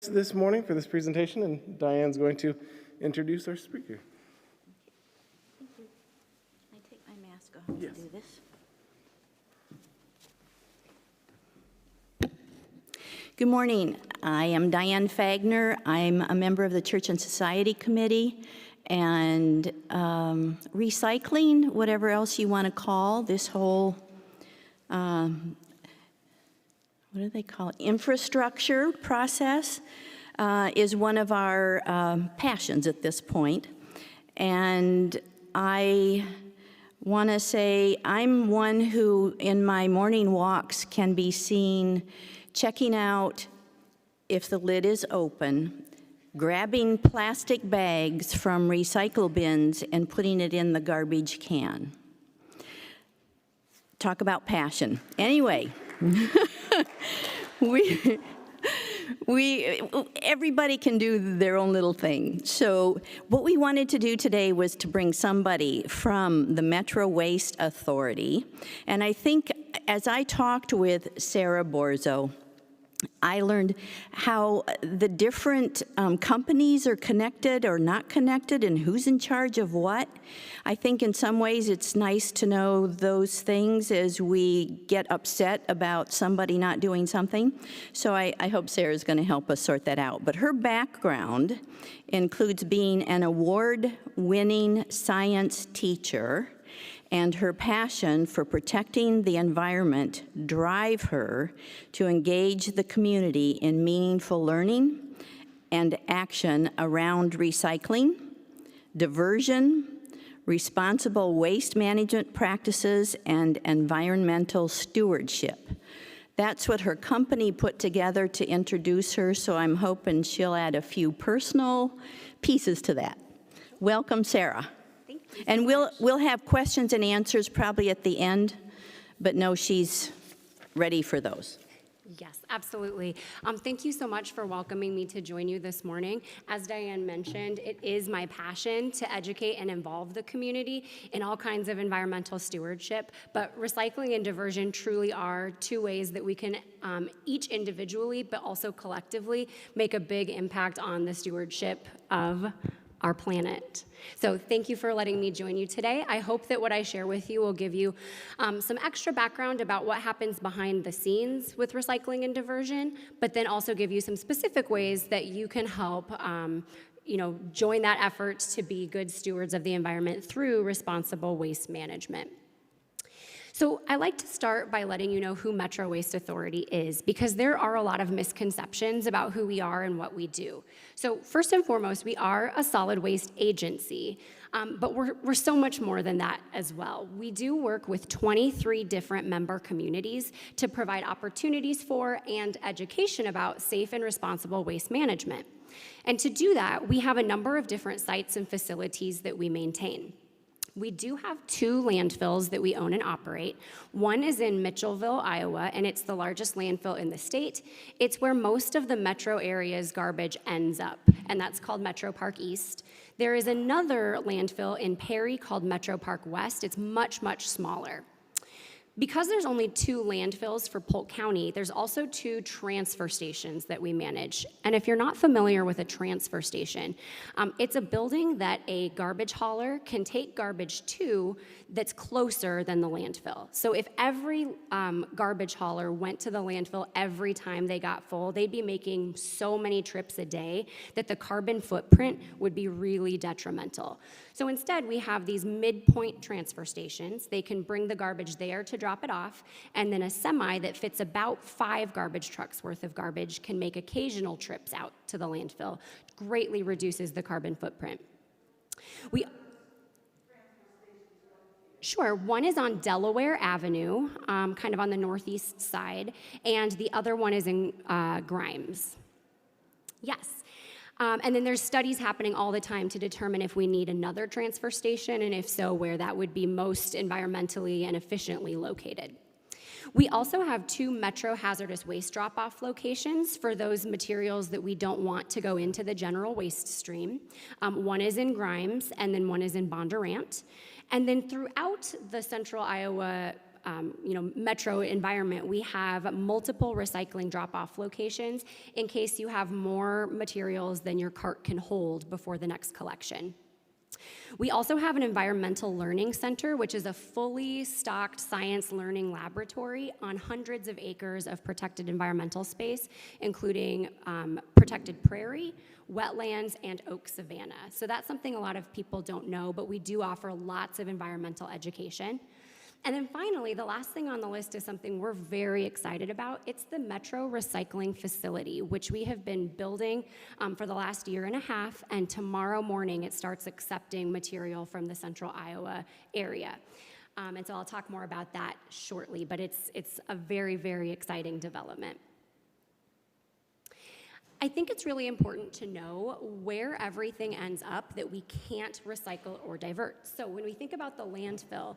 This morning for this presentation, and Diane's going to introduce our speaker. Thank you. I take my mask off to do this. Good morning. I am Dianne Fagner. I'm a member of the Church and Society Committee, and recycling, whatever else you want to call this whole what do they call it? Infrastructure process is one of our passions at this point. And I want to say I'm one who, in my morning walks, can be seen checking out if the lid is open, grabbing plastic bags from recycle bins and putting it in the garbage can. Talk about passion. Anyway. Everybody can do their own little thing. So what we wanted to do today was to bring somebody from the Metro Waste Authority. And I think as I talked with Sarah Borzo, I learned how the different companies are connected or not connected and who's in charge of what. I think in some ways it's nice to know those things as we get upset about somebody not doing something. So I hope Sarah's going to help us sort that out. But her background includes being an award-winning science teacher, and her passion for protecting the environment drive her to engage the community in meaningful learning and action around recycling, diversion, responsible waste management practices, and environmental stewardship. That's what her company put together to introduce her, so I'm hoping she'll add a few personal pieces to that. Welcome, Sarah. And we'll have questions and answers probably at the end, but no, she's ready for those. Yes, absolutely. Thank you so much for welcoming me to join you this morning. As Dianne mentioned, it is my passion to educate and involve the community in all kinds of environmental stewardship, but recycling and diversion truly are two ways that we can each individually, but also collectively, make a big impact on the stewardship of our planet. So thank you for letting me join you today. I hope that what I share with you will give you some extra background about what happens behind the scenes with recycling and diversion, but then also give you some specific ways that you can help join that effort to be good stewards of the environment through responsible waste management. So I like to start by letting you know who Metro Waste Authority is, because there are a lot of misconceptions about who we are and what we do. So first and foremost, we are a solid waste agency, but we're so much more than that as well. We do work with 23 different member communities to provide opportunities for and education about safe and responsible waste management. And to do that, we have a number of different sites and facilities that we maintain. We do have 2 landfills that we own and operate. One is in Mitchellville, Iowa, and it's the largest landfill in the state. It's where most of the metro area's garbage ends up, and that's called Metro Park East. There is another landfill in Perry called Metro Park West. It's much, much smaller. Because there's only 2 landfills for Polk County, there's also 2 transfer stations that we manage. And if you're not familiar with a transfer station, it's a building that a garbage hauler can take garbage to that's closer than the landfill. So if every garbage hauler went to the landfill every time they got full, they'd be making so many trips a day that the carbon footprint would be really detrimental. So instead, we have these midpoint transfer stations. They can bring the garbage there to drop it off, and then a semi that fits about 5 garbage trucks worth of garbage can make occasional trips out to the landfill. Greatly reduces the carbon footprint. Sure, one is on Delaware Avenue, kind of on the northeast side, and the other one is in Grimes. Yes. And then there's studies happening all the time to determine if we need another transfer station, and if so, where that would be most environmentally and efficiently located. We also have 2 Metro hazardous waste drop-off locations for those materials that we don't want to go into the general waste stream. One is in Grimes, and then one is in Bondurant. And then throughout the central Iowa metro environment, we have multiple recycling drop-off locations in case you have more materials than your cart can hold before the next collection. We also have an environmental learning center, which is a fully stocked science learning laboratory on hundreds of acres of protected environmental space, including protected prairie, wetlands, and oak savanna. So that's something a lot of people don't know, but we do offer lots of environmental education. And then finally, the last thing on the list is something we're very excited about. It's the Metro Recycling Facility, which we have been building for the last year and a half, and tomorrow morning it starts accepting material from the central Iowa area. And so I'll talk more about that shortly, but it's a very, very exciting development. I think it's really important to know where everything ends up that we can't recycle or divert. So when we think about the landfill,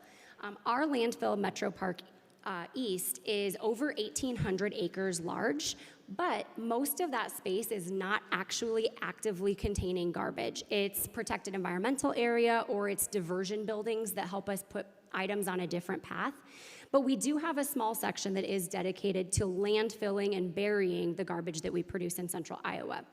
our landfill, Metro Park East, is over 1,800 acres large, but most of that space is not actually actively containing garbage. It's protected environmental area, or it's diversion buildings that help us put items on a different path. But we do have a small section that is dedicated to landfilling and burying the garbage that we produce in central Iowa.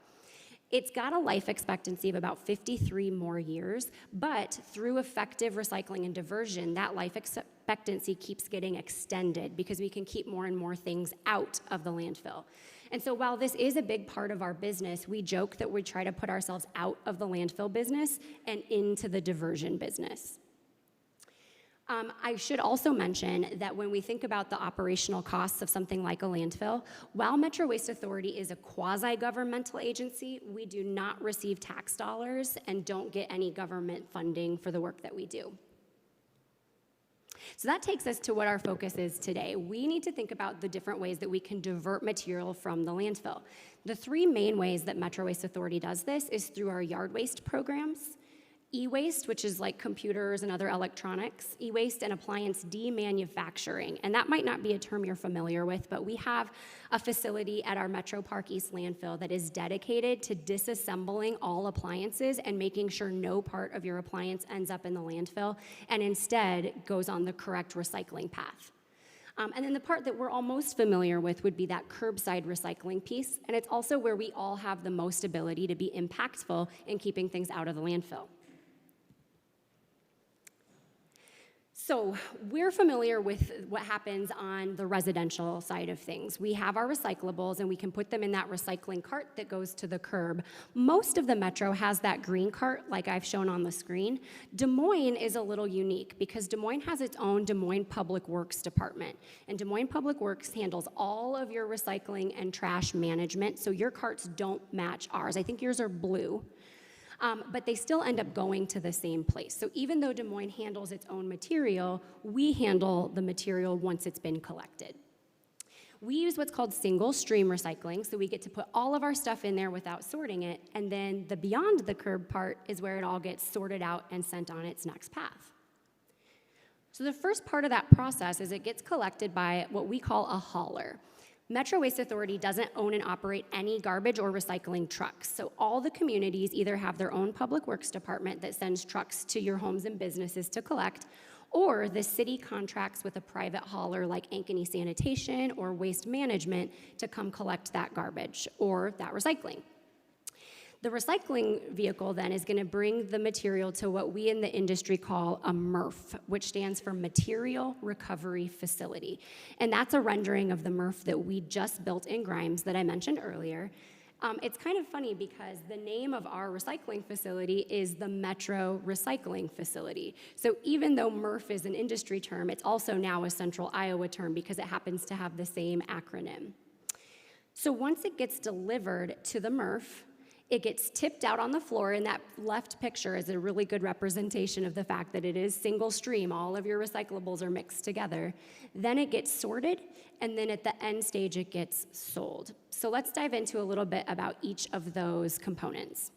It's got a life expectancy of about 53 more years, but through effective recycling and diversion, that life expectancy keeps getting extended because we can keep more and more things out of the landfill. And so while this is a big part of our business, we joke that we try to put ourselves out of the landfill business and into the diversion business. I should also mention that when we think about the operational costs of something like a landfill, while Metro Waste Authority is a quasi-governmental agency, we do not receive tax dollars and don't get any government funding for the work that we do. So that takes us to what our focus is today. We need to think about the different ways that we can divert material from the landfill. The three main ways that Metro Waste Authority does this is through our yard waste programs, e-waste, which is like computers and other electronics, e-waste and appliance demanufacturing. And that might not be a term you're familiar with, but we have a facility at our Metro Park East landfill that is dedicated to disassembling all appliances and making sure no part of your appliance ends up in the landfill and instead goes on the correct recycling path. And then the part that we're all most familiar with would be that curbside recycling piece, and it's also where we all have the most ability to be impactful in keeping things out of the landfill. So we're familiar with what happens on the residential side of things. We have our recyclables and we can put them in that recycling cart that goes to the curb. Most of the metro has that green cart like I've shown on the screen. Des Moines is a little unique because Des Moines has its own Des Moines Public Works department. And Des Moines Public Works handles all of your recycling and trash management, so your carts don't match ours. I think yours are blue. But they still end up going to the same place. So even though Des Moines handles its own material, we handle the material once it's been collected. We use what's called single stream recycling, so we get to put all of our stuff in there without sorting it, and then the beyond the curb part is where it all gets sorted out and sent on its next path. So the first part of that process is it gets collected by what we call a hauler. Metro Waste Authority doesn't own and operate any garbage or recycling trucks, so all the communities either have their own public works department that sends trucks to your homes and businesses to collect, or the city contracts with a private hauler like Ankeny Sanitation or Waste Management to come collect that garbage or that recycling. The recycling vehicle then is going to bring the material to what we in the industry call a MRF, which stands for Material Recovery Facility. And that's a rendering of the MRF that we just built in Grimes that I mentioned earlier. It's kind of funny because the name of our recycling facility is the Metro Recycling Facility. So even though MRF is an industry term, it's also now a central Iowa term because it happens to have the same acronym. So once it gets delivered to the MRF, it gets tipped out on the floor, and that left picture is a really good representation of the fact that it is single stream. All of your recyclables are mixed together. Then it gets sorted, and then at the end stage, it gets sold. So let's dive into a little bit about each of those components.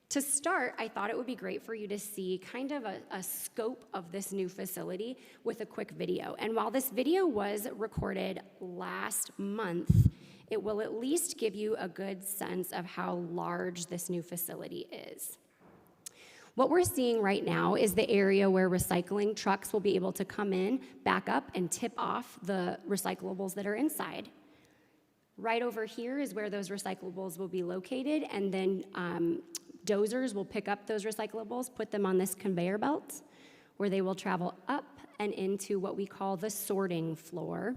To start, I thought it would be great for you to see kind of a scope of this new facility with a quick video. And while this video was recorded last month, it will at least give you a good sense of how large this new facility is. What we're seeing right now is the area where recycling trucks will be able to come in, back up, and tip off the recyclables that are inside. Right over here is where those recyclables will be located, and then dozers will pick up those recyclables, put them on this conveyor belt, where they will travel up and into what we call the sorting floor.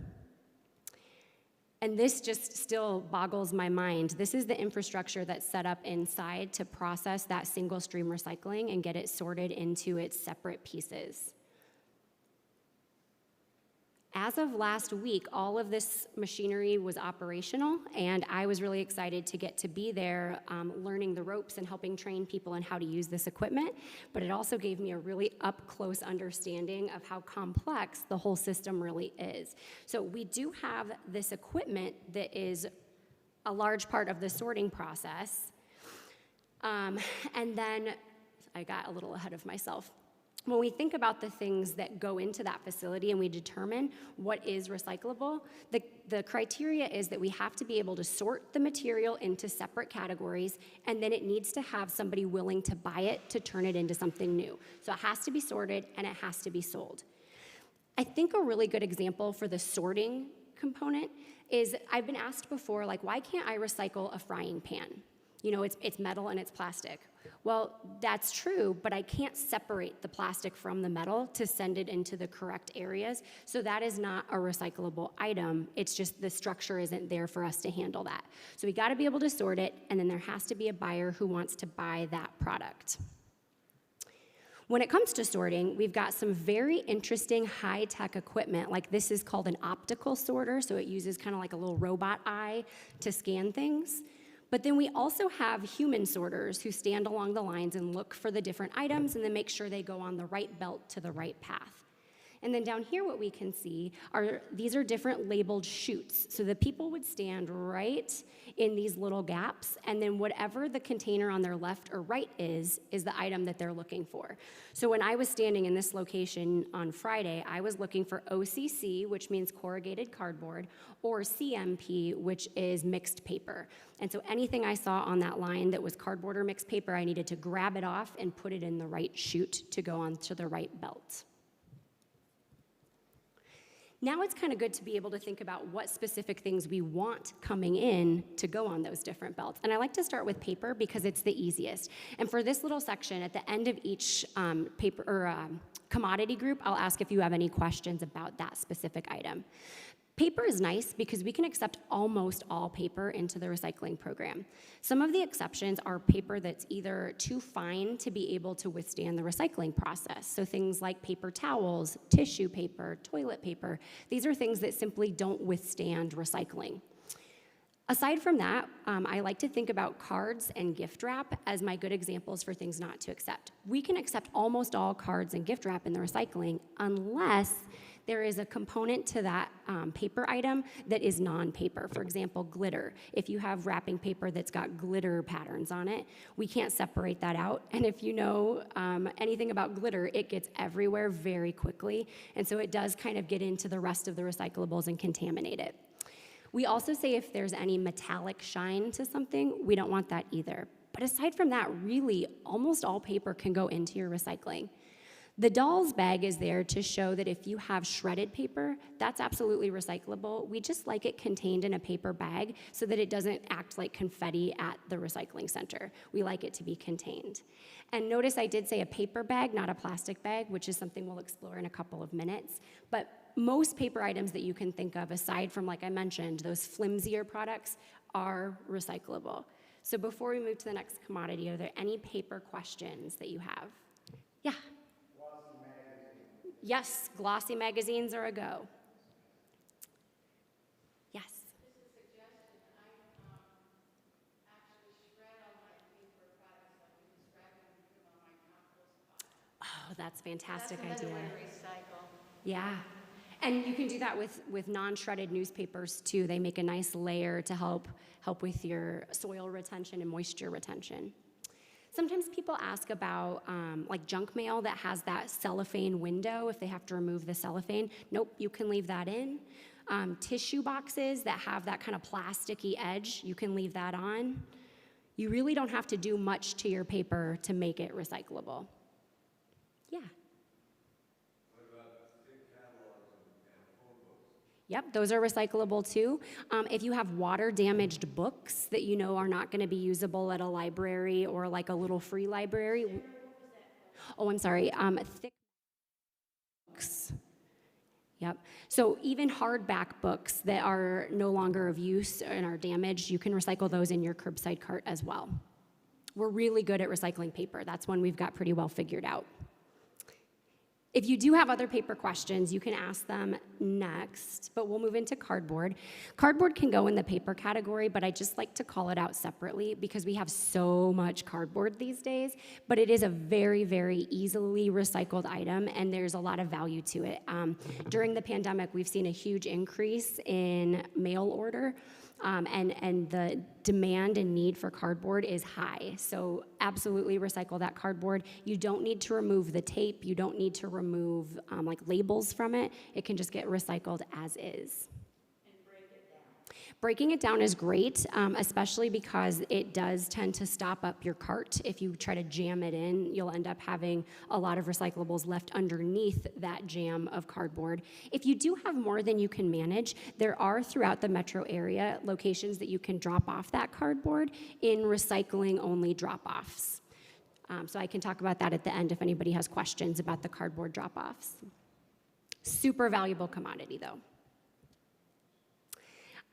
And this just still boggles my mind. This is the infrastructure that's set up inside to process that single stream recycling and get it sorted into its separate pieces. As of last week, all of this machinery was operational, and I was really excited to get to be there learning the ropes and helping train people on how to use this equipment, but it also gave me a really up-close understanding of how complex the whole system really is. So we do have this equipment that is a large part of the sorting process, and then I got a little ahead of myself. When we think about the things that go into that facility and we determine what is recyclable, the criteria is that we have to be able to sort the material into separate categories, and then it needs to have somebody willing to buy it to turn it into something new. So it has to be sorted and it has to be sold. I think a really good example for the sorting component is I've been asked before, like, why can't I recycle a frying pan? You know, it's metal and it's plastic. Well, that's true, but I can't separate the plastic from the metal to send it into the correct areas, so that is not a recyclable item. It's just the structure isn't there for us to handle that. So we gotta be able to sort it, and then there has to be a buyer who wants to buy that product. When it comes to sorting, we've got some very interesting high-tech equipment, like this is called an optical sorter, so it uses kind of like a little robot eye to scan things. But then we also have human sorters who stand along the lines and look for the different items and then make sure they go on the right belt to the right path. And then down here what we can see are, these are different labeled chutes. So the people would stand right in these little gaps, and then whatever the container on their left or right is the item that they're looking for. So when I was standing in this location on Friday, I was looking for OCC, which means corrugated cardboard, or CMP, which is mixed paper. And so anything I saw on that line that was cardboard or mixed paper, I needed to grab it off and put it in the right chute to go onto the right belt. Now it's kind of good to be able to think about what specific things we want coming in to go on those different belts. And I like to start with paper because it's the easiest. And for this little section, at the end of each paper or commodity group, I'll ask if you have any questions about that specific item. Paper is nice because we can accept almost all paper into the recycling program. Some of the exceptions are paper that's either too fine to be able to withstand the recycling process. So things like paper towels, tissue paper, toilet paper, these are things that simply don't withstand recycling. Aside from that, I like to think about cards and gift wrap as my good examples for things not to accept. We can accept almost all cards and gift wrap in the recycling unless there is a component to that paper item that is non-paper. For example, glitter. If you have wrapping paper that's got glitter patterns on it, we can't separate that out. And if you know anything about glitter, it gets everywhere very quickly. And so it does kind of get into the rest of the recyclables and contaminate it. We also say if there's any metallic shine to something, we don't want that either. But aside from that, really, almost all paper can go into your recycling. The dolls bag is there to show that if you have shredded paper, that's absolutely recyclable. We just like it contained in a paper bag so that it doesn't act like confetti at the recycling center. We like it to be contained. And notice I did say a paper bag, not a plastic bag, which is something we'll explore in a couple of minutes. But most paper items that you can think of, aside from, like I mentioned, those flimsier products, are recyclable. So before we move to the next commodity, are there any paper questions that you have? Yeah. Yes, glossy magazines are a go. Yes. Just a suggestion, I actually shred all my paper products, like we just grab them and put them on my compost pile. Oh, that's a fantastic That's idea. another way to recycle. Yeah. And you can do that with non-shredded newspapers too. They make a nice layer to help with your soil retention and moisture retention. Sometimes people ask about like junk mail that has that cellophane window, if they have to remove the cellophane. Nope, you can leave that in. Tissue boxes that have that kind of plasticky edge, you can leave that on. You really don't have to do much to your paper to make it recyclable. Yeah. Yep, those are recyclable too. If you have water-damaged books that you know are not going to be usable at a library or like a little free library. Oh, I'm sorry. Thick books. Yep. So even hardback books that are no longer of use and are damaged, you can recycle those in your curbside cart as well. We're really good at recycling paper. That's one we've got pretty well figured out. If you do have other paper questions, you can ask them next, but we'll move into cardboard. Cardboard can go in the paper category, but I just like to call it out separately because we have so much cardboard these days, but it is a very, very easily recycled item, and there's a lot of value to it. During the pandemic, we've seen a huge increase in mail order, and the demand and need for cardboard is high. So absolutely recycle that cardboard. You don't need to remove the tape. You don't need to remove like labels from it. It can just get recycled as is. Breaking it down is great, especially because it does tend to stop up your cart. If you try to jam it in, you'll end up having a lot of recyclables left underneath that jam of cardboard. If you do have more than you can manage, there are throughout the metro area locations that you can drop off that cardboard in recycling-only drop-offs. So I can talk about that at the end if anybody has questions about the cardboard drop-offs. Super valuable commodity, though.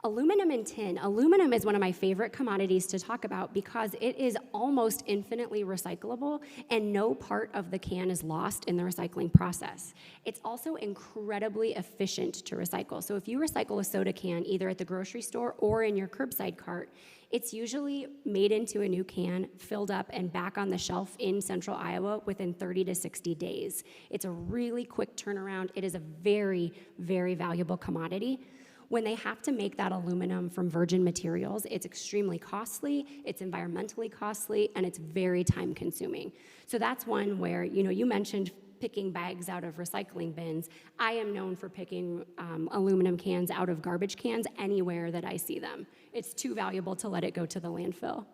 Aluminum and tin. Aluminum is one of my favorite commodities to talk about because it is almost infinitely recyclable and no part of the can is lost in the recycling process. It's also incredibly efficient to recycle. So if you recycle a soda can either at the grocery store or in your curbside cart, it's usually made into a new can, filled up, and back on the shelf in central Iowa within 30 to 60 days. It's a really quick turnaround. It is a very, very valuable commodity. When they have to make that aluminum from virgin materials, it's extremely costly, it's environmentally costly, and it's very time consuming. So that's one where, you mentioned picking bags out of recycling bins. I am known for picking aluminum cans out of garbage cans anywhere that I see them. It's too valuable to let it go to the landfill.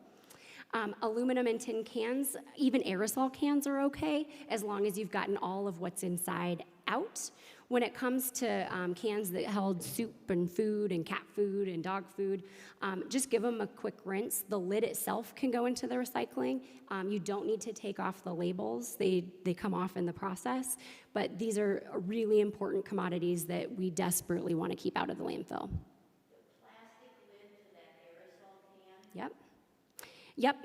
Aluminum and tin cans, even aerosol cans are okay as long as you've gotten all of what's inside out. When it comes to cans that held soup and food and cat food and dog food, just give them a quick rinse. The lid itself can go into the recycling. You don't need to take off the labels. They come off in the process. But these are really important commodities that we desperately want to keep out of the landfill. The plastic lid to that aerosol can? Yep.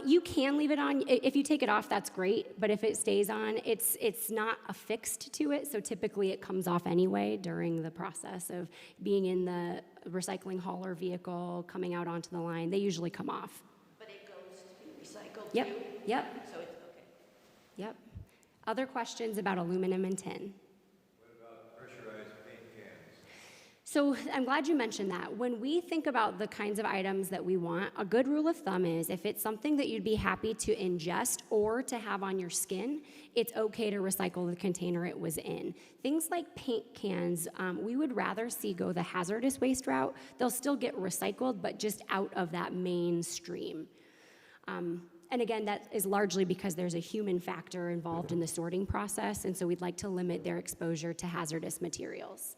You can leave it on. If you take it off, that's great. But if it stays on, it's not affixed to it. So typically it comes off anyway during the process of being in the recycling hauler vehicle, coming out onto the line. They usually come off. But it goes to be recycled Yep. too? Yep. So it's okay. Yep. Other questions about aluminum and tin? So I'm glad you mentioned that. When we think about the kinds of items that we want, a good rule of thumb is if it's something that you'd be happy to ingest or to have on your skin, it's okay to recycle the container it was in. Things like paint cans, we would rather see go the hazardous waste route. They'll still get recycled, but just out of that mainstream. And again, that is largely because there's a human factor involved in the sorting process, and so we'd like to limit their exposure to hazardous materials.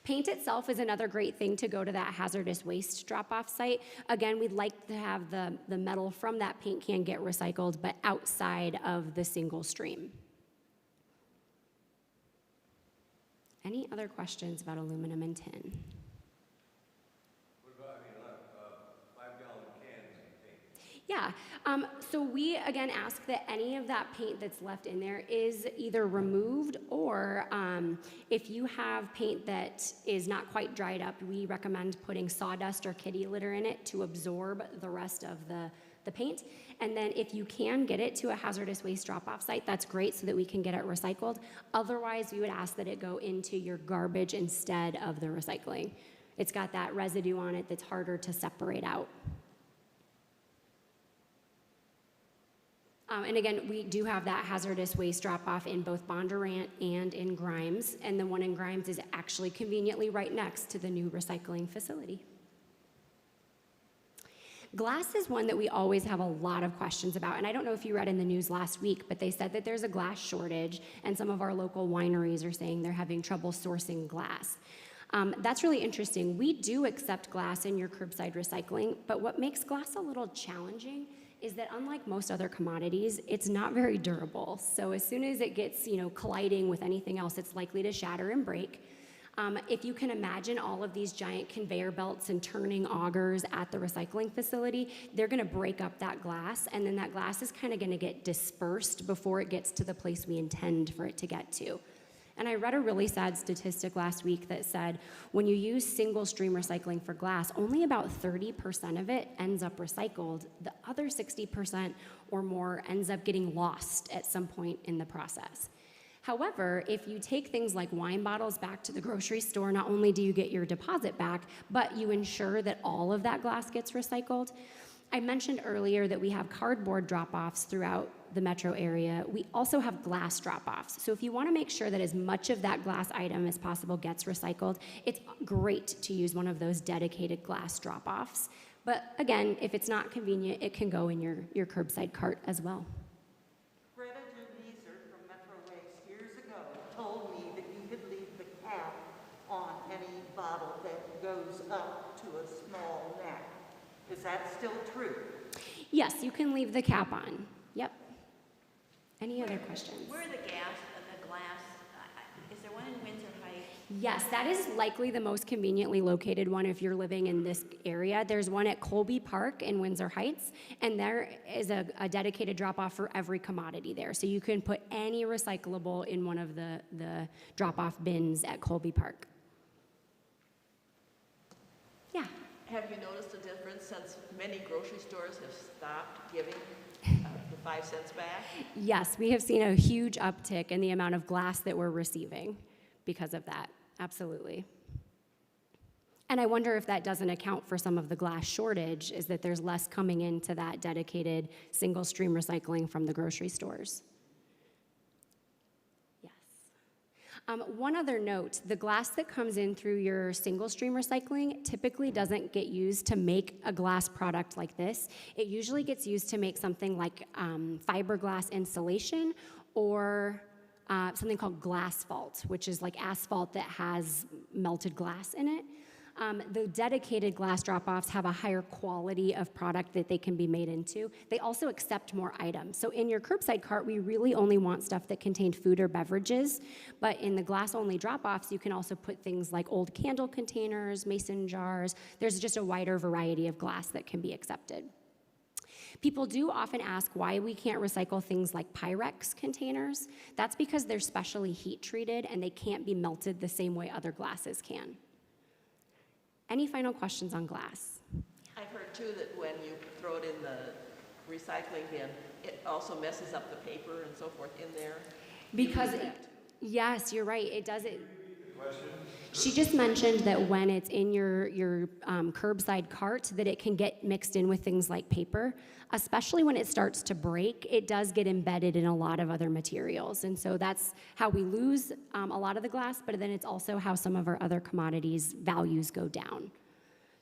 Paint itself is another great thing to go to that hazardous waste drop-off site. Again, we'd like to have the metal from that paint can get recycled, but outside of the single stream. Any other questions about aluminum and tin? What about, 5-gallon cans of paint? Yeah, so we again ask that any of that paint that's left in there is either removed or if you have paint that is not quite dried up, we recommend putting sawdust or kitty litter in it to absorb the rest of the paint. And then if you can get it to a hazardous waste drop-off site, that's great so that we can get it recycled. Otherwise, we would ask that it go into your garbage instead of the recycling. It's got that residue on it that's harder to separate out. And again, we do have that hazardous waste drop-off in both Bondurant and in Grimes, and the one in Grimes is actually conveniently right next to the new recycling facility. Glass is one that we always have a lot of questions about, and I don't know if you read in the news last week, but they said that there's a glass shortage, and some of our local wineries are saying they're having trouble sourcing glass. That's really interesting. We do accept glass in your curbside recycling, but what makes glass a little challenging is that unlike most other commodities, it's not very durable. So as soon as it gets, colliding with anything else, it's likely to shatter and break. If you can imagine all of these giant conveyor belts and turning augers at the recycling facility, they're gonna break up that glass, and then that glass is kind of gonna get dispersed before it gets to the place we intend for it to get to. And I read a really sad statistic last week that said when you use single stream recycling for glass, only about 30% of it ends up recycled. The other 60% or more ends up getting lost at some point in the process. However, if you take things like wine bottles back to the grocery store, not only do you get your deposit back, but you ensure that all of that glass gets recycled. I mentioned earlier that we have cardboard drop-offs throughout the metro area. We also have glass drop-offs. So if you want to make sure that as much of that glass item as possible gets recycled, it's great to use one of those dedicated glass drop-offs. But again, if it's not convenient, it can go in your curbside cart as well. Told me that you could leave the cap on any bottle that goes up to a small neck. Is that still true? Yes, you can leave the cap on. Yep. Any other questions? Where are the glass, is there one in Windsor Heights? Yes, that is likely the most conveniently located one if you're living in this area. There's one at Colby Park in Windsor Heights, and there is a dedicated drop-off for every commodity there. So you can put any recyclable in one of the drop-off bins at Colby Park. Yeah. Have you noticed a difference since many grocery stores have stopped giving the 5 cents back? Yes, we have seen a huge uptick in the amount of glass that we're receiving because of that. Absolutely. And I wonder if that doesn't account for some of the glass shortage, is that there's less coming into that dedicated single stream recycling from the grocery stores. Yes. One other note, the glass that comes in through your single stream recycling typically doesn't get used to make a glass product like this. It usually gets used to make something like fiberglass insulation or something called glassfault, which is like asphalt that has melted glass in it. The dedicated glass drop-offs have a higher quality of product that they can be made into. They also accept more items. So in your curbside cart, we really only want stuff that contained food or beverages, but in the glass-only drop-offs, you can also put things like old candle containers, mason jars. There's just a wider variety of glass that can be accepted. People do often ask why we can't recycle things like Pyrex containers. That's because they're specially heat treated and they can't be melted the same way other glasses can. Any final questions on glass? I've heard too that when you throw it in the recycling bin, it also messes up the paper and so forth in there. Because, yes, you're right, it does it. She just mentioned that when it's in your curbside cart, that it can get mixed in with things like paper, especially when it starts to break. It does get embedded in a lot of other materials, and so that's how we lose a lot of the glass, but then it's also how some of our other commodities values go down.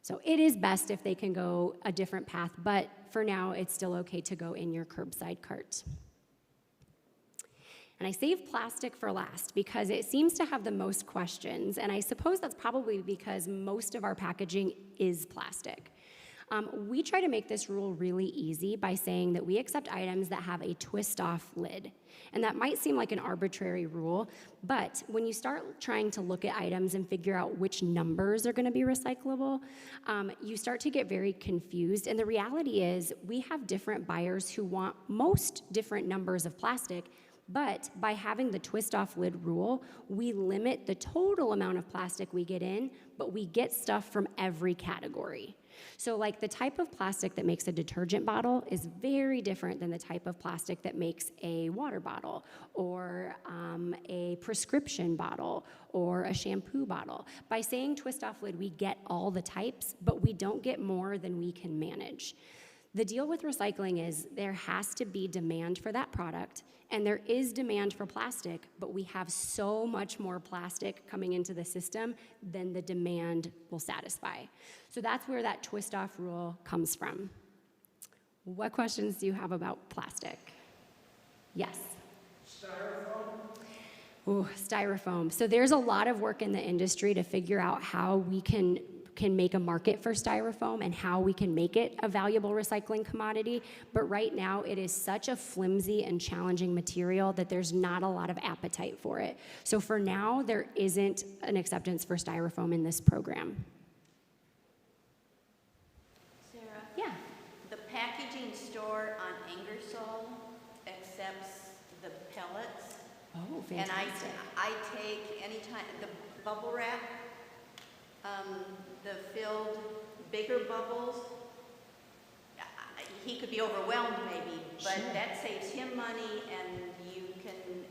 So it is best if they can go a different path, but for now, it's still okay to go in your curbside cart. And I saved plastic for last because it seems to have the most questions, and I suppose that's probably because most of our packaging is plastic. We try to make this rule really easy by saying that we accept items that have a twist-off lid. And that might seem like an arbitrary rule, but when you start trying to look at items and figure out which numbers are gonna be recyclable, you start to get very confused. And the reality is we have different buyers who want most different numbers of plastic, but by having the twist-off lid rule, we limit the total amount of plastic we get in, but we get stuff from every category. So like the type of plastic that makes a detergent bottle is very different than the type of plastic that makes a water bottle or a prescription bottle or a shampoo bottle. By saying twist-off lid, we get all the types, but we don't get more than we can manage. The deal with recycling is there has to be demand for that product, and there is demand for plastic, but we have so much more plastic coming into the system than the demand will satisfy. So that's where that twist-off rule comes from. What questions do you have about plastic? Yes? Ooh, styrofoam. So there's a lot of work in the industry to figure out how we can make a market for styrofoam and how we can make it a valuable recycling commodity. But right now, it is such a flimsy and challenging material that there's not a lot of appetite for it. So for now, there isn't an acceptance for styrofoam in this program. Sarah? Yeah. The packaging store on Ingersoll accepts the pellets. Oh, And fantastic. I take anytime, the bubble wrap, the filled bigger bubbles, he could be overwhelmed maybe, but Sure. that saves him money and you can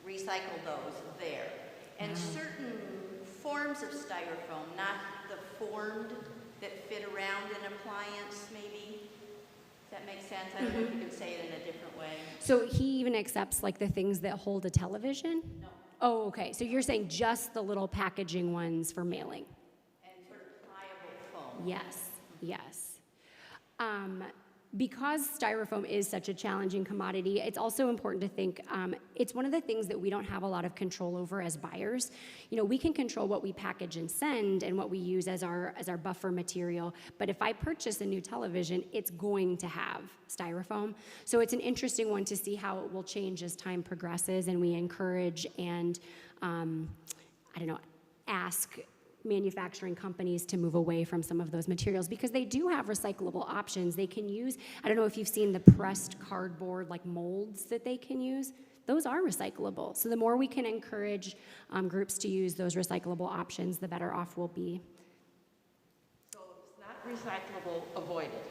recycle those there. And certain forms of styrofoam, not the formed that fit around an appliance maybe. Does that make sense? I don't know if you can say it in a different way. So he even accepts like the things that hold a television? No. Oh, okay. So you're saying just the little packaging ones for mailing? And sort of pliable foam. Yes, yes. Because styrofoam is such a challenging commodity, it's also important to think it's one of the things that we don't have a lot of control over as buyers. You know, we can control what we package and send and what we use as our buffer material, but if I purchase a new television, it's going to have styrofoam. So it's an interesting one to see how it will change as time progresses and we encourage and, ask manufacturing companies to move away from some of those materials because they do have recyclable options. They can use, I don't know if you've seen the pressed cardboard like molds that they can use. Those are recyclable. So the more we can encourage groups to use those recyclable options, the better off we'll be. So if it's not recyclable, avoid it.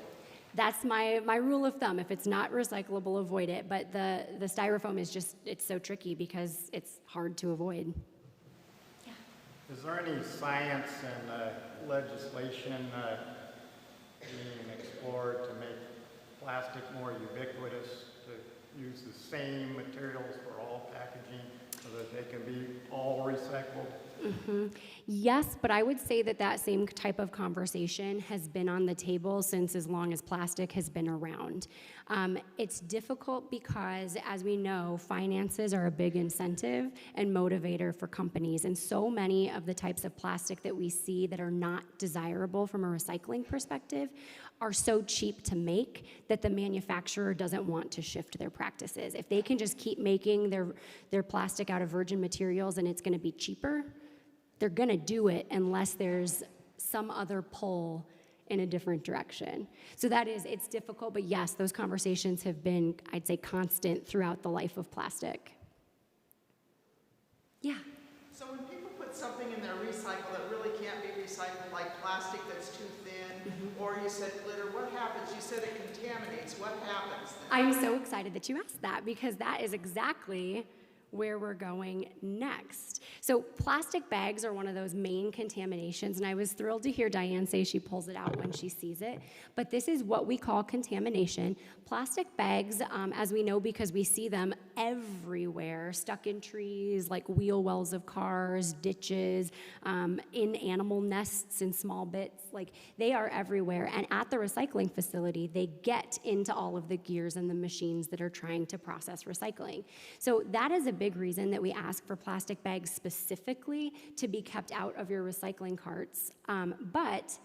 That's my rule of thumb. If it's not recyclable, avoid it. But the styrofoam is just, it's so tricky because it's hard to avoid. Is there any science and legislation being explored to make plastic more ubiquitous, to use the same materials for all packaging so that they can be all recycled? Mm-hmm. Yes, but I would say that same type of conversation has been on the table since as long as plastic has been around. It's difficult because, as we know, finances are a big incentive and motivator for companies, and so many of the types of plastic that we see that are not desirable from a recycling perspective are so cheap to make that the manufacturer doesn't want to shift their practices. If they can just keep making their plastic out of virgin materials and it's going to be cheaper, they're going to do it unless there's some other pull in a different direction. So it's difficult, but yes, those conversations have been, I'd say, constant throughout the life of plastic. Yeah. So when people put something in their recycle that really can't be recycled, like plastic that's too thin, or you said glitter, what happens? You said it contaminates. What happens then? I'm so excited that you asked that because that is exactly where we're going next. So plastic bags are one of those main contaminations, and I was thrilled to hear Dianne say she pulls it out when she sees it, but this is what we call contamination. Plastic bags, as we know because we see them everywhere, stuck in trees, like wheel wells of cars, ditches, in animal nests in small bits, like they are everywhere, and at the recycling facility, they get into all of the gears and the machines that are trying to process recycling. So that is a big reason that we ask for plastic bags specifically to be kept out of your recycling carts. But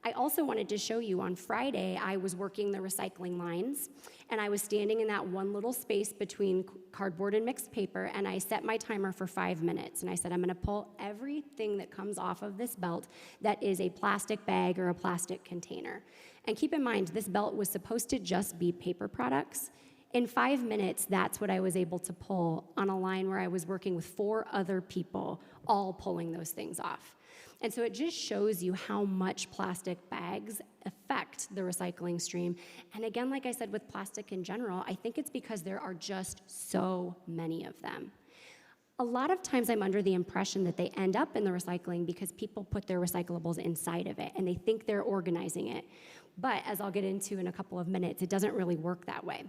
I also wanted to show you on Friday, I was working the recycling lines, and I was standing in that one little space between cardboard and mixed paper, and I set my timer for 5 minutes, and I said, I'm gonna pull everything that comes off of this belt that is a plastic bag or a plastic container. And keep in mind, this belt was supposed to just be paper products. In 5 minutes, that's what I was able to pull on a line where I was working with 4 other people, all pulling those things off. And so it just shows you how much plastic bags affect the recycling stream. And again, like I said, with plastic in general, I think it's because there are just so many of them. A lot of times I'm under the impression that they end up in the recycling because people put their recyclables inside of it and they think they're organizing it. But as I'll get into in a couple of minutes, it doesn't really work that way.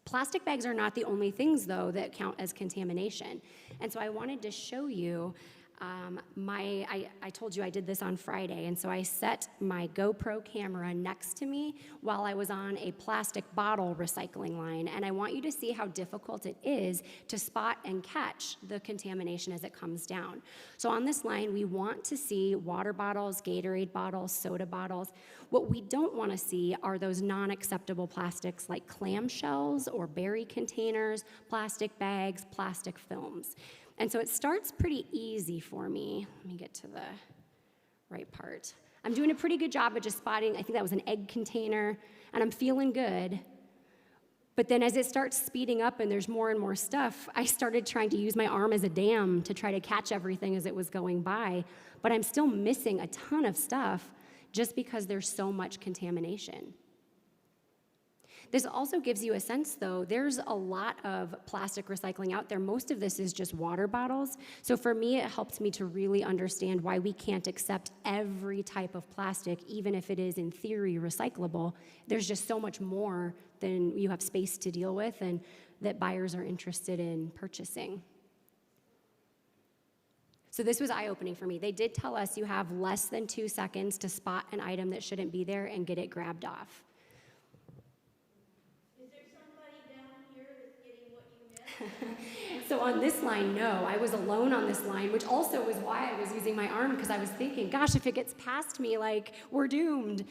Plastic bags are not the only things, though, that count as contamination. And so I wanted to show you I told you I did this on Friday, and so I set my GoPro camera next to me while I was on a plastic bottle recycling line, and I want you to see how difficult it is to spot and catch the contamination as it comes down. So on this line, we want to see water bottles, Gatorade bottles, soda bottles. What we don't want to see are those non-acceptable plastics like clamshells or berry containers, plastic bags, plastic films. And so it starts pretty easy for me. Let me get to the right part. I'm doing a pretty good job of just spotting, I think that was an egg container, and I'm feeling good. But then as it starts speeding up and there's more and more stuff, I started trying to use my arm as a dam to try to catch everything as it was going by. But I'm still missing a ton of stuff just because there's so much contamination. This also gives you a sense, though, there's a lot of plastic recycling out there. Most of this is just water bottles. So for me, it helps me to really understand why we can't accept every type of plastic, even if it is in theory recyclable. There's just so much more than you have space to deal with and that buyers are interested in purchasing. So this was eye-opening for me. They did tell us you have less than 2 seconds to spot an item that shouldn't be there and get it grabbed off. So on this line, no, I was alone on this line, which also was why I was using my arm, because I was thinking, gosh, if it gets past me, like, we're doomed.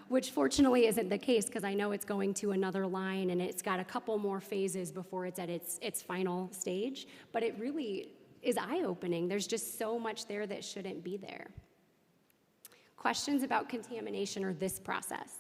Which fortunately isn't the case, because I know it's going to another line and it's got a couple more phases before it's at its final stage. But it really is eye-opening. There's just so much there that shouldn't be there. Questions about contamination or this process?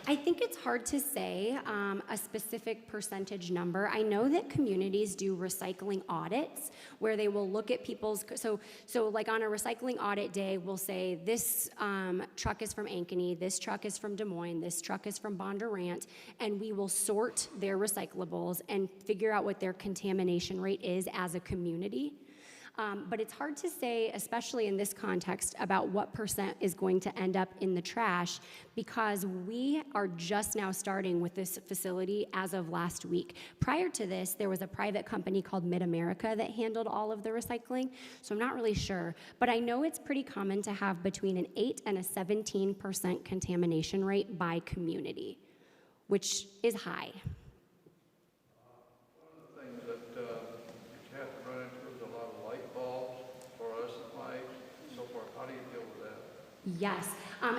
I think it's hard to say a specific percentage number. I know that communities do recycling audits where they will look at people's, so like on a recycling audit day, we'll say this truck is from Ankeny, this truck is from Des Moines, this truck is from Bondurant, and we will sort their recyclables and figure out what their contamination rate is as a community. But it's hard to say, especially in this context, about what percent is going to end up in the trash, because we are just now starting with this facility as of last week. Prior to this, there was a private company called Mid-America that handled all of the recycling, so I'm not really sure. But I know it's pretty common to have between an 8 and a 17% contamination rate by community, which is high. Yes,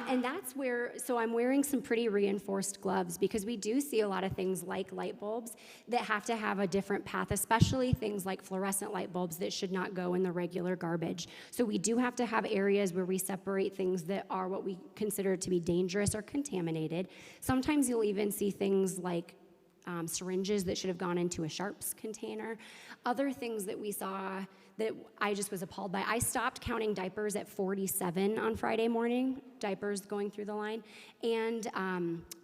and that's where, so I'm wearing some pretty reinforced gloves because we do see a lot of things like light bulbs that have to have a different path, especially things like fluorescent light bulbs that should not go in the regular garbage. So we do have to have areas where we separate things that are what we consider to be dangerous or contaminated. Sometimes you'll even see things like syringes that should have gone into a Sharps container. Other things that we saw that I just was appalled by. I stopped counting diapers at 47 on Friday morning, diapers going through the line, and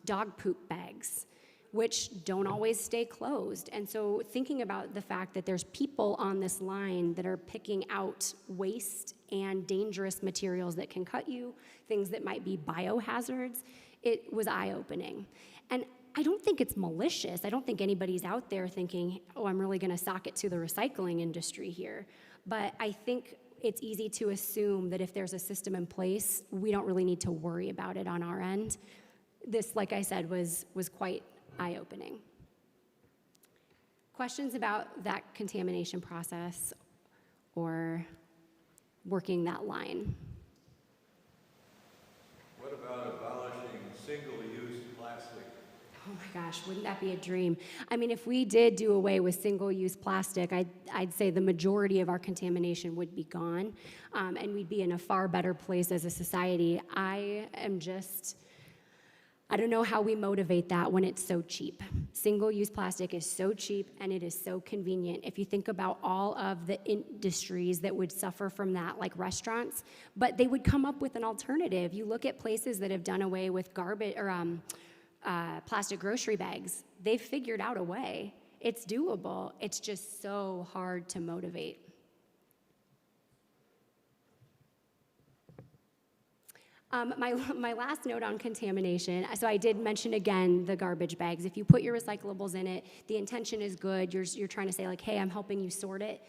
dog poop bags, which don't always stay closed. And so thinking about the fact that there's people on this line that are picking out waste and dangerous materials that can cut you, things that might be biohazards, it was eye-opening. And I don't think it's malicious. I don't think anybody's out there thinking, oh, I'm really going to sock it to the recycling industry here. But I think it's easy to assume that if there's a system in place, we don't really need to worry about it on our end. This, like I said, was quite eye-opening. Questions about that contamination process or working that line? What about abolishing single-use plastic? Oh my gosh, wouldn't that be a dream? I mean, if we did do away with single-use plastic, I'd say the majority of our contamination would be gone, and we'd be in a far better place as a society. I don't know how we motivate that when it's so cheap. Single-use plastic is so cheap, and it is so convenient. If you think about all of the industries that would suffer from that, like restaurants, but they would come up with an alternative. You look at places that have done away with garbage or plastic grocery bags. They've figured out a way. It's doable. It's just so hard to motivate. My last note on contamination, so I did mention again the garbage bags. If you put your recyclables in it, the intention is good. You're trying to say like, hey, I'm helping you sort it.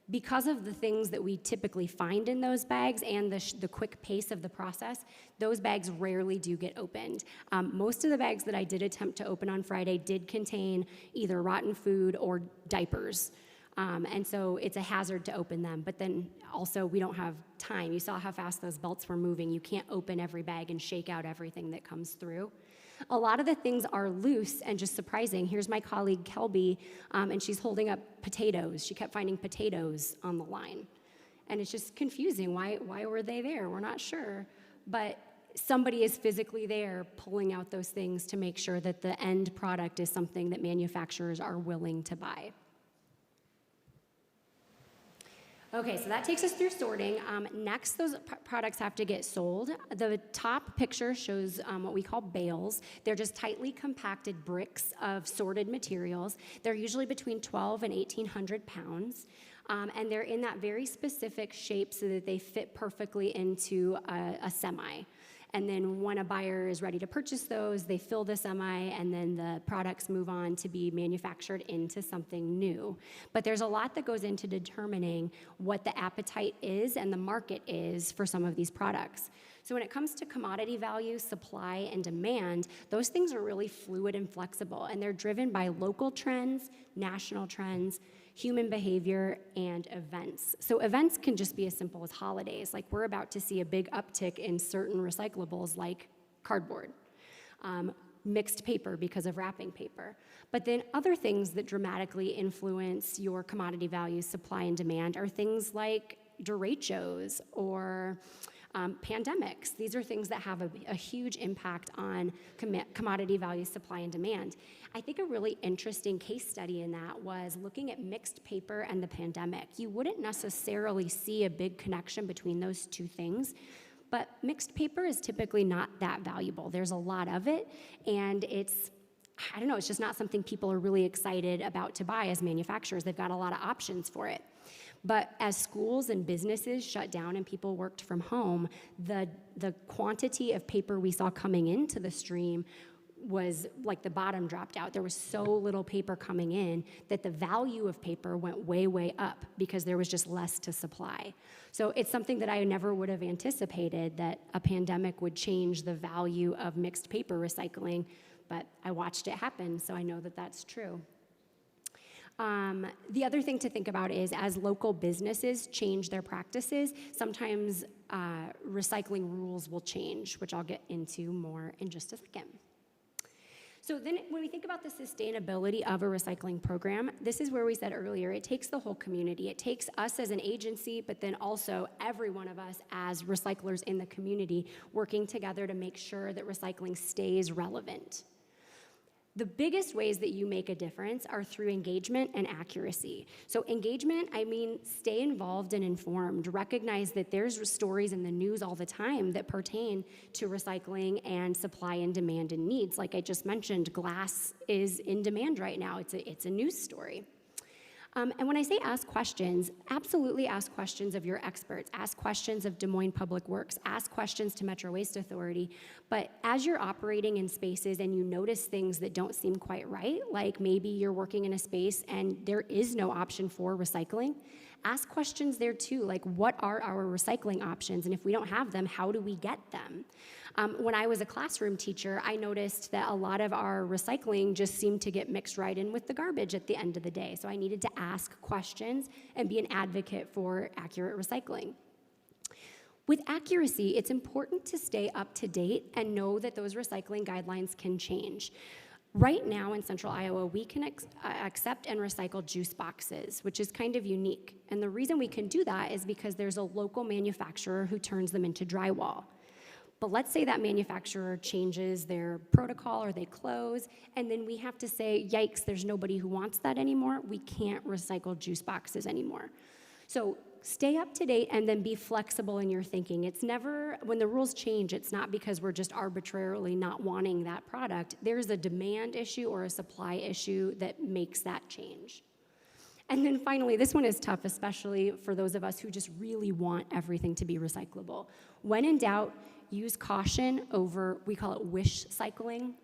Because of the things that we typically find in those bags and the quick pace of the process, those bags rarely do get opened. Most of the bags that I did attempt to open on Friday did contain either rotten food or diapers. And so it's a hazard to open them. But then also we don't have time. You saw how fast those belts were moving. You can't open every bag and shake out everything that comes through. A lot of the things are loose and just surprising. Here's my colleague Kelby, and she's holding up potatoes. She kept finding potatoes on the line. And it's just confusing. Why were they there? We're not sure. But somebody is physically there pulling out those things to make sure that the end product is something that manufacturers are willing to buy. Okay, so that takes us through sorting. Next, those products have to get sold. The top picture shows what we call bales. They're just tightly compacted bricks of sorted materials. They're usually between 12 and 1,800 pounds. And they're in that very specific shape so that they fit perfectly into a semi. And then when a buyer is ready to purchase those, they fill the semi, and then the products move on to be manufactured into something new. But there's a lot that goes into determining what the appetite is and the market is for some of these products. So when it comes to commodity value, supply, and demand, those things are really fluid and flexible, and they're driven by local trends, national trends, human behavior, and events. So events can just be as simple as holidays. Like we're about to see a big uptick in certain recyclables like cardboard, mixed paper because of wrapping paper. But then other things that dramatically influence your commodity values, supply, and demand are things like derechos or pandemics. These are things that have a huge impact on commodity value, supply, and demand. I think a really interesting case study in that was looking at mixed paper and the pandemic. You wouldn't necessarily see a big connection between those two things, but mixed paper is typically not that valuable. There's a lot of it, and it's just not something people are really excited about to buy as manufacturers. They've got a lot of options for it. But as schools and businesses shut down and people worked from home, the quantity of paper we saw coming into the stream was like the bottom dropped out. There was so little paper coming in that the value of paper went way, way up because there was just less to supply. So it's something that I never would have anticipated, that a pandemic would change the value of mixed paper recycling, but I watched it happen, so I know that that's true. The other thing to think about is as local businesses change their practices, sometimes recycling rules will change, which I'll get into more in just a second. So then when we think about the sustainability of a recycling program, this is where we said earlier, it takes the whole community. It takes us as an agency, but then also every one of us as recyclers in the community working together to make sure that recycling stays relevant. The biggest ways that you make a difference are through engagement and accuracy. So engagement, I mean, stay involved and informed. Recognize that there's stories in the news all the time that pertain to recycling and supply and demand and needs. Like I just mentioned, glass is in demand right now. It's a news story. And when I say ask questions, absolutely ask questions of your experts. Ask questions of Des Moines Public Works. Ask questions to Metro Waste Authority. But as you're operating in spaces and you notice things that don't seem quite right, like maybe you're working in a space and there is no option for recycling, ask questions there too, like what are our recycling options? And if we don't have them, how do we get them? When I was a classroom teacher, I noticed that a lot of our recycling just seemed to get mixed right in with the garbage at the end of the day. So I needed to ask questions and be an advocate for accurate recycling. With accuracy, it's important to stay up to date and know that those recycling guidelines can change. Right now in Central Iowa, we can accept and recycle juice boxes, which is kind of unique. And the reason we can do that is because there's a local manufacturer who turns them into drywall. But let's say that manufacturer changes their protocol or they close, and then we have to say, yikes, there's nobody who wants that anymore. We can't recycle juice boxes anymore. So Stay up to date and then be flexible in your thinking. It's never, when the rules change, it's not because we're just arbitrarily not wanting that product. There's a demand issue or a supply issue that makes that change. And then finally, this one is tough, especially for those of us who just really want everything to be recyclable. When in doubt, use caution over, we call it wish cycling.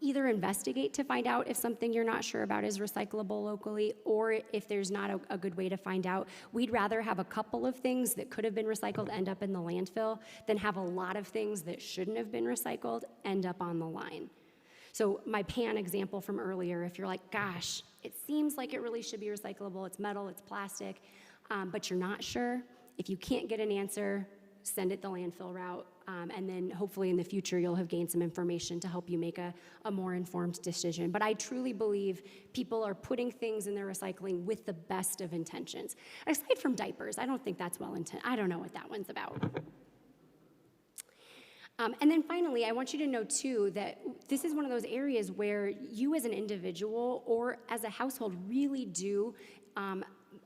Either investigate to find out if something you're not sure about is recyclable locally, or if there's not a good way to find out. We'd rather have a couple of things that could have been recycled end up in the landfill than have a lot of things that shouldn't have been recycled end up on the line. So my pan example from earlier, if you're like, gosh, it seems like it really should be recyclable, it's metal, it's plastic, but you're not sure, if you can't get an answer, send it the landfill route, and then hopefully in the future you'll have gained some information to help you make a more informed decision. But I truly believe people are putting things in their recycling with the best of intentions. Aside from diapers, I don't think that's well-intended. I don't know what that one's about. And then finally, I want you to know too that this is one of those areas where you as an individual or as a household really do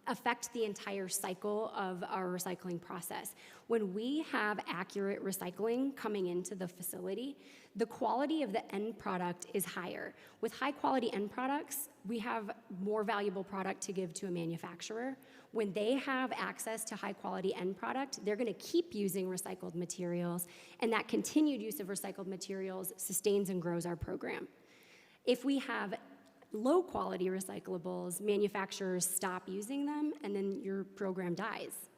affect the entire cycle of our recycling process. When we have accurate recycling coming into the facility, the quality of the end product is higher. With high quality end products, we have more valuable product to give to a manufacturer. When they have access to high quality end product, they're gonna keep using recycled materials, and that continued use of recycled materials sustains and grows our program. If we have low quality recyclables, manufacturers stop using them, and then your program dies.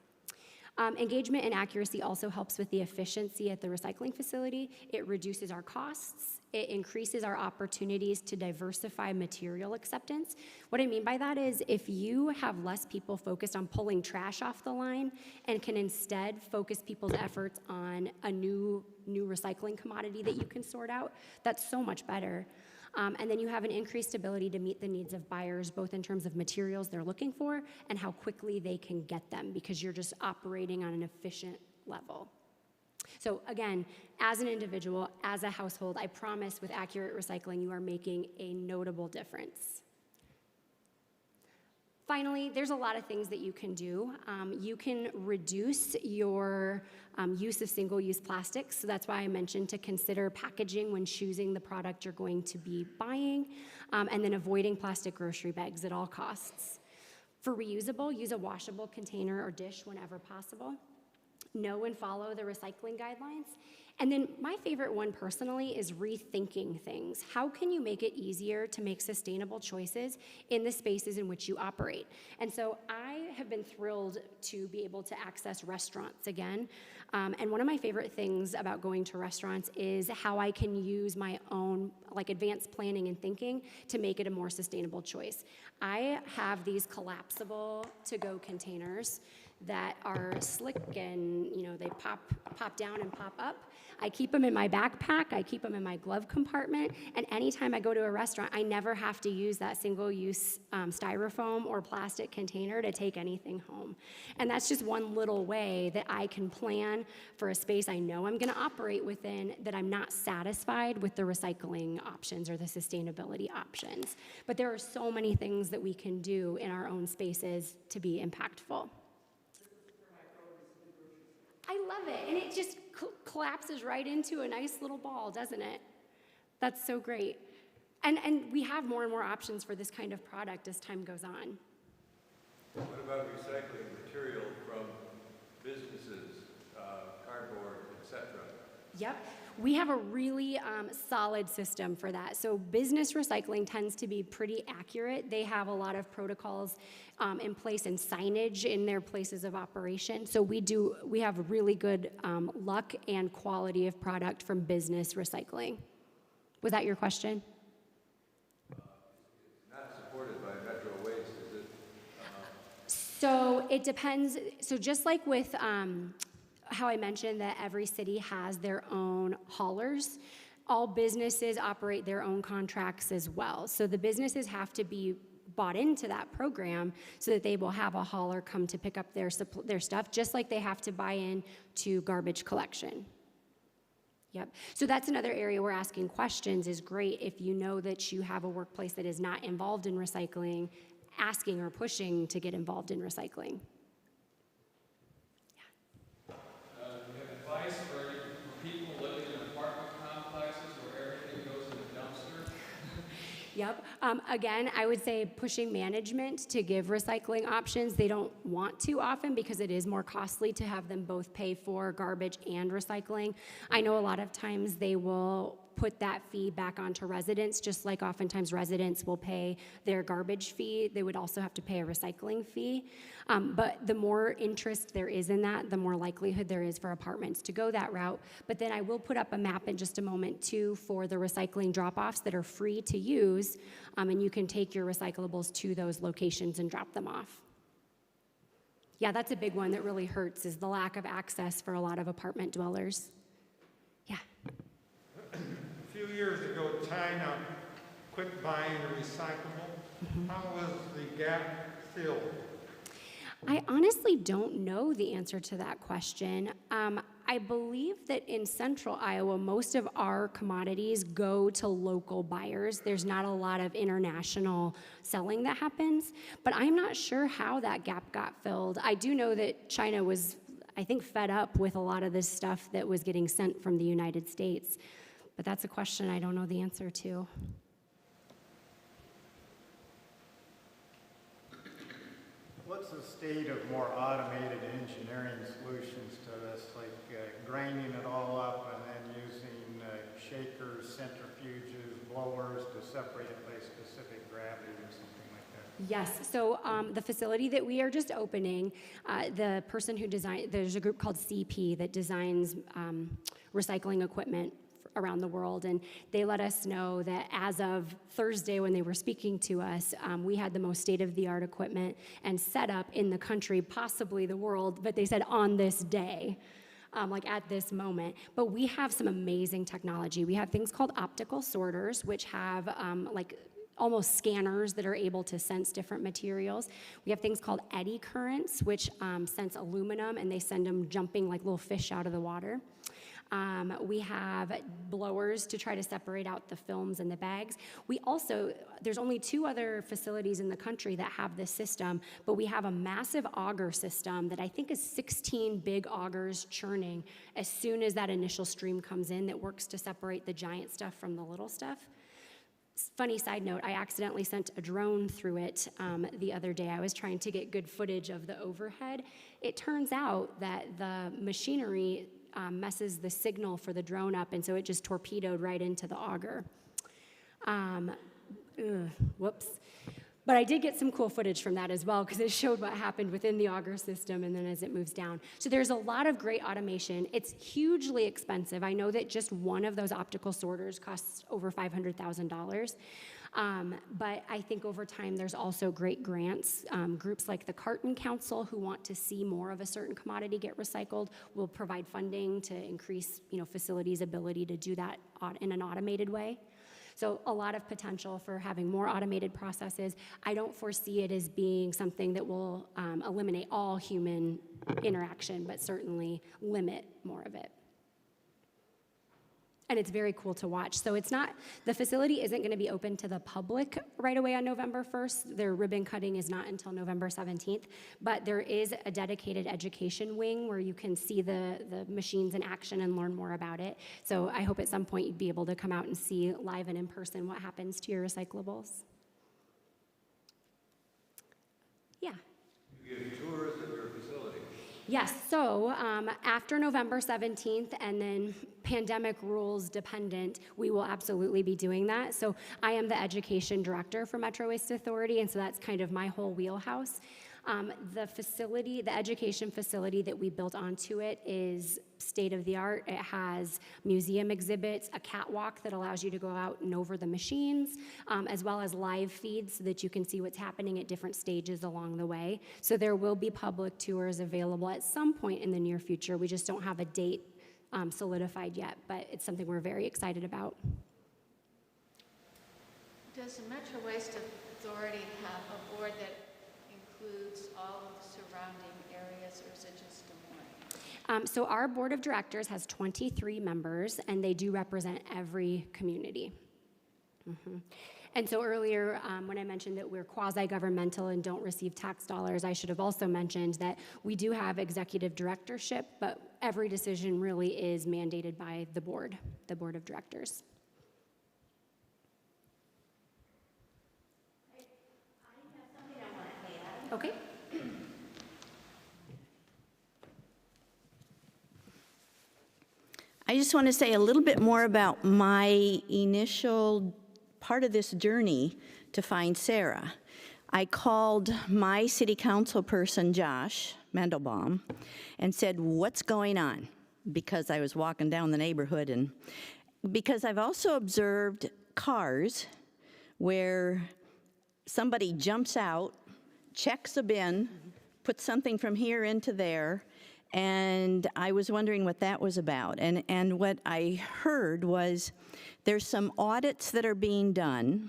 Engagement and accuracy also helps with the efficiency at the recycling facility. It reduces our costs. It increases our opportunities to diversify material acceptance. What I mean by that is if you have less people focused on pulling trash off the line and can instead focus people's efforts on a new recycling commodity that you can sort out, that's so much better. And then you have an increased ability to meet the needs of buyers, both in terms of materials they're looking for and how quickly they can get them, because you're just operating on an efficient level. So again, as an individual, as a household, I promise with accurate recycling, you are making a notable difference. Finally, there's a lot of things that you can do. You can reduce your use of single-use plastics. So that's why I mentioned to consider packaging when choosing the product you're going to be buying, and then avoiding plastic grocery bags at all costs. For reusable, use a washable container or dish whenever possible. Know and follow the recycling guidelines. And then my favorite one personally is rethinking things. How can you make it easier to make sustainable choices in the spaces in which you operate? And so I have been thrilled to be able to access restaurants again. And one of my favorite things about going to restaurants is how I can use my own advanced planning and thinking to make it a more sustainable choice. I have these collapsible to-go containers that are slick and they pop down and pop up. I keep them in my backpack, I keep them in my glove compartment, and anytime I go to a restaurant, I never have to use that single-use styrofoam or plastic container to take anything home. And that's just one little way that I can plan for a space I know I'm gonna operate within that I'm not satisfied with the recycling options or the sustainability options. But there are so many things that we can do in our own spaces to be impactful. I love it, and it just collapses right into a nice little ball, doesn't it? That's so great. And we have more and more options for this kind of product as time goes on. What about recycling material from businesses, cardboard, etc.? Yep. We have a really solid system for that. So business recycling tends to be pretty accurate. They have a lot of protocols in place and signage in their places of operation. So we have really good luck and quality of product from business recycling. Was that your question? Not supported by Metro Waste, is it? So it depends. So just like with how I mentioned that every city has their own haulers, all businesses operate their own contracts as well. So the businesses have to be bought into that program so that they will have a hauler come to pick up their stuff, just like they have to buy in to garbage collection. Yep. So that's another area where asking questions is great if you know that you have a workplace that is not involved in recycling. asking or pushing to get involved in recycling. Do you have advice for people living in apartment complexes where everything goes in a dumpster? Yep. Again, I would say pushing management to give recycling options. They don't want to often because it is more costly to have them both pay for garbage and recycling. I know a lot of times they will put that fee back onto residents, just like oftentimes residents will pay their garbage fee. They would also have to pay a recycling fee. But the more interest there is in that, the more likelihood there is for apartments to go that route. But then I will put up a map in just a moment too for the recycling drop-offs that are free to use, and you can take your recyclables to those locations and drop them off. Yeah, that's a big one that really hurts, is the lack of access for a lot of apartment dwellers. Yeah. A few years ago, China quit buying recyclable. How was the gap filled? I honestly don't know the answer to that question. I believe that in central Iowa, most of our commodities go to local buyers. There's not a lot of international selling that happens, but I'm not sure how that gap got filled. I do know that China was, I think, fed up with a lot of this stuff that was getting sent from the United States, but that's a question I don't know the answer to. What's the state of more automated engineering solutions to this, like grinding it all up and then using shakers, centrifuges, blowers to separate it by specific gravity or something like that? Yes, so the facility that we are just opening, the person who designed, there's a group called CP that designs recycling equipment around the world, and they let us know that as of Thursday when they were speaking to us, we had the most state-of-the-art equipment and setup in the country, possibly the world, but they said on this day, like at this moment. But we have some amazing technology. We have things called optical sorters, which have like almost scanners that are able to sense different materials. We have things called eddy currents, which sense aluminum, and they send them jumping like little fish out of the water. We have blowers to try to separate out the films and the bags. We also, there's only 2 other facilities in the country that have this system, but we have a massive auger system that I think is 16 big augers churning as soon as that initial stream comes in that works to separate the giant stuff from the little stuff. Funny side note, I accidentally sent a drone through it the other day. I was trying to get good footage of the overhead. It turns out that the machinery messes the signal for the drone up, and so it just torpedoed right into the auger. Whoops. But I did get some cool footage from that as well, because it showed what happened within the auger system and then as it moves down. So there's a lot of great automation. It's hugely expensive. I know that just one of those optical sorters costs over $500,000. But I think over time there's also great grants. Groups like the Carton Council, who want to see more of a certain commodity get recycled, will provide funding to increase, facilities' ability to do that in an automated way. So a lot of potential for having more automated processes. I don't foresee it as being something that will eliminate all human interaction, but certainly limit more of it. And it's very cool to watch. So it's not, the facility isn't going to be open to the public right away on November 1st. Their ribbon cutting is not until November 17th. But there is a dedicated education wing where you can see the machines in action and learn more about it. So I hope at some point you'd be able to come out and see live and in person what happens to your recyclables. Yeah. You give tours of your facility. Yes, so after November 17th and then pandemic rules dependent, we will absolutely be doing that. So I am the education director for Metro Waste Authority, and so that's kind of my whole wheelhouse. The education facility that we built onto it is state-of-the-art. It has museum exhibits, a catwalk that allows you to go out and over the machines, as well as live feeds so that you can see what's happening at different stages along the way. So there will be public tours available at some point in the near future. We just don't have a date solidified yet, but it's something we're very excited about. Does the Metro Waste Authority have a board that includes all of the surrounding areas, or is it just Des Moines? So our board of directors has 23 members, and they do represent every community. And so earlier, when I mentioned that we're quasi-governmental and don't receive tax dollars, I should have also mentioned that we do have executive directorship, but every decision really is mandated by the board of directors. I have something I want to add. Okay. I just want to say a little bit more about my initial part of this journey to find Sarah. I called my city council person, Josh Mendelbaum, and said, what's going on? Because I was walking down the neighborhood, and because I've also observed cars where somebody jumps out, checks a bin, puts something from here into there, and I was wondering what that was about. And what I heard was there's some audits that are being done,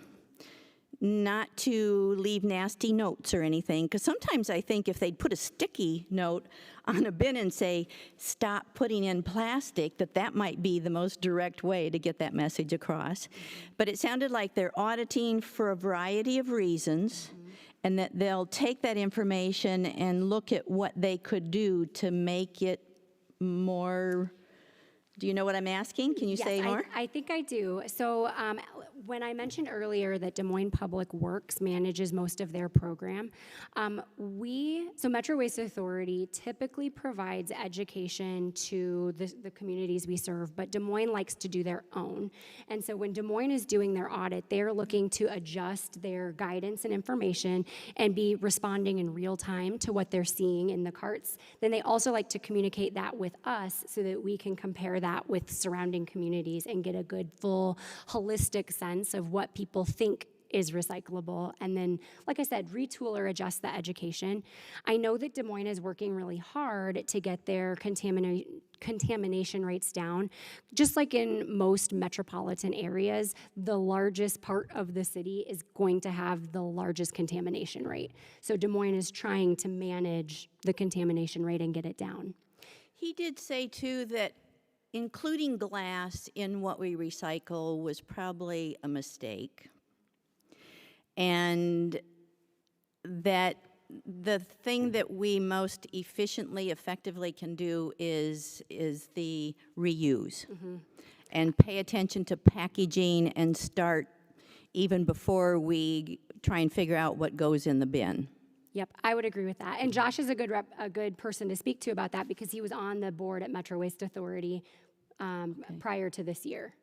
not to leave nasty notes or anything, because sometimes I think if they'd put a sticky note on a bin and say, stop putting in plastic, that might be the most direct way to get that message across. But it sounded like they're auditing for a variety of reasons, and that they'll take that information and look at what they could do to make it more. Do you know what I'm asking? Can you say more? I think I do. So when I mentioned earlier that Des Moines Public Works manages most of their program, so Metro Waste Authority typically provides education to the communities we serve, but Des Moines likes to do their own. And so when Des Moines is doing their audit, they're looking to adjust their guidance and information and be responding in real time to what they're seeing in the carts. Then they also like to communicate that with us so that we can compare that with surrounding communities and get a good, full, holistic sense of what people think is recyclable, and then, like I said, retool or adjust the education. I know that Des Moines is working really hard to get their contamination rates down. Just like in most metropolitan areas, the largest part of the city is going to have the largest contamination rate. So Des Moines is trying to manage the contamination rate and get it down. He did say, too, that including glass in what we recycle was probably a mistake. And that the thing that we most efficiently, effectively can do is the reuse. And pay attention to packaging and start even before we try and figure out what goes in the bin. Yep, I would agree with that. And Josh is a good person to speak to about that because he was on the board at Metro Waste Authority prior to this year.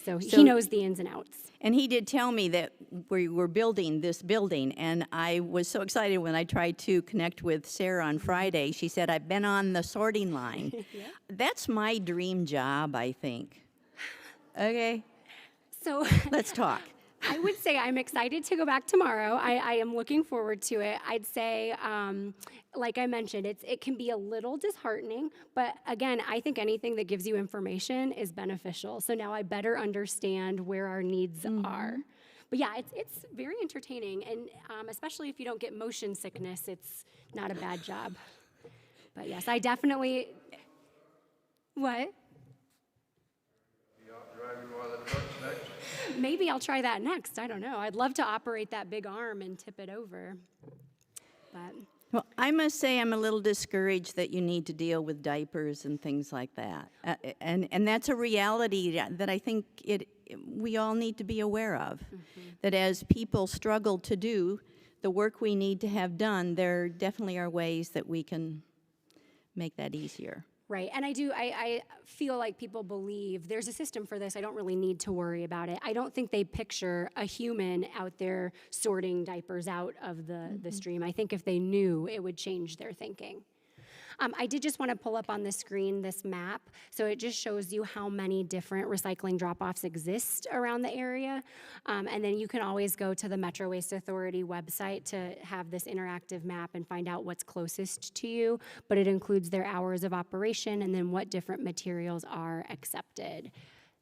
So he knows the ins and outs. And he did tell me that we were building this building, and I was so excited when I tried to connect with Sarah on Friday. She said, I've been on the sorting line. Yeah. That's my dream job, I think. Okay? So let's talk. I would say I'm excited to go back tomorrow. I am looking forward to it. I'd say, like I mentioned, it can be a little disheartening, but again, I think anything that gives you information is beneficial. So now I better understand where our needs are. But yeah, it's very entertaining, and especially if you don't get motion sickness, it's not a bad job. But yes, I definitely. What? Maybe I'll try that next. I don't know. I'd love to operate that big arm and tip it over. But well, I must say I'm a little discouraged that you need to deal with diapers and things like that. And that's a reality that I think we all need to be aware of. That as people struggle to do the work we need to have done, there definitely are ways that we can make that easier. Right, and I feel like people believe there's a system for this, I don't really need to worry about it. I don't think they picture a human out there sorting diapers out of the stream. I think if they knew, it would change their thinking. I did just want to pull up on the screen this map, so it just shows you how many different recycling drop-offs exist around the area, and then you can always go to the Metro Waste Authority website to have this interactive map and find out what's closest to you, but it includes their hours of operation and then what different materials are accepted.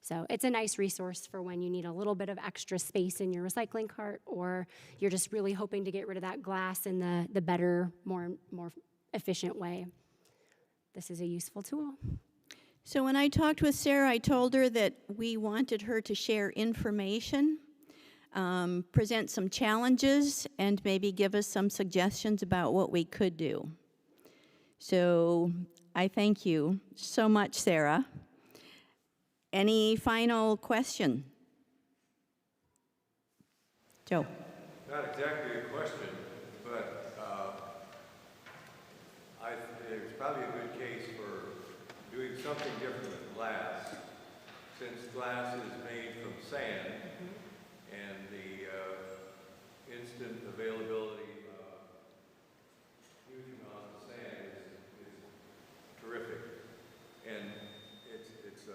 So it's a nice resource for when you need a little bit of extra space in your recycling cart, or you're just really hoping to get rid of that glass in the better, more efficient way. This is a useful tool. So when I talked with Sarah, I told her that we wanted her to share information present some challenges, and maybe give us some suggestions about what we could do. So I thank you so much, Sarah. Any final question? Joe? Not exactly a question, but there's probably a good case for doing something different with glass, since glass is made from sand, and the instant availability of huge amounts of sand is terrific. And it's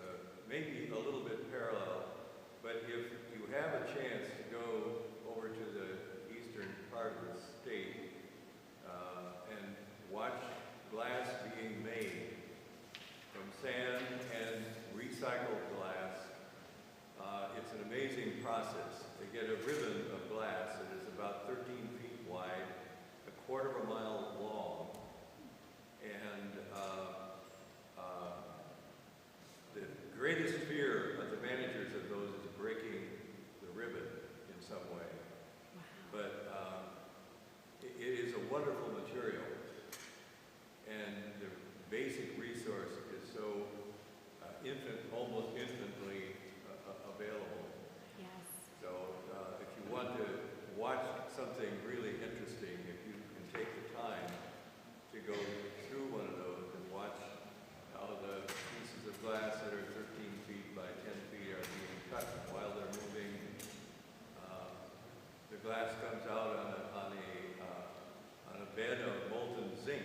maybe a little bit parallel, but if you have a chance to go over to the eastern part of the state and watch glass being made from sand and recycled glass, it's an amazing process. They get a ribbon of glass that is about 13 feet wide, a quarter of a mile long, and the greatest fear of the managers of those is breaking the ribbon in some way. But it is a wonderful material, and the basic resource is so almost infinitely available. Yes. So if you want to watch something really interesting, if you can take the time to go through one of those and watch how the pieces of glass that are 13 feet by 10 feet are being cut while they're moving, the glass comes out on a bed of molten zinc,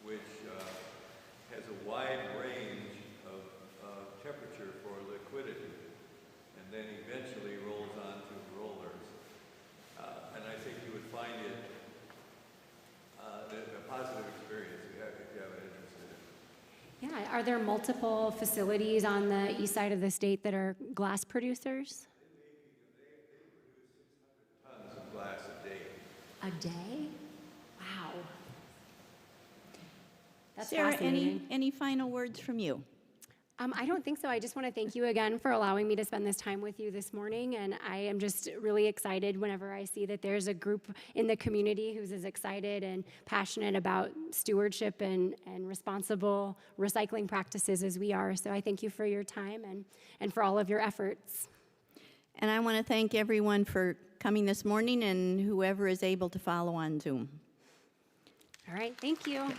which has a wide range of temperature for liquidity, and then eventually rolls onto rollers. And I think you would find it a positive experience if you have an interest in it. Yeah, are there multiple facilities on the east side of the state that are glass producers? They produce 600 tons of glass a day. A day? Wow. That's Sarah, fascinating. any final words from you? I don't think so. I just want to thank you again for allowing me to spend this time with you this morning. And I am just really excited whenever I see that there's a group in the community who's as excited and passionate about stewardship and responsible recycling practices as we are. So I thank you for your time and for all of your efforts. And I want to thank everyone for coming this morning, and whoever is able to follow on Zoom. All right. Thank you.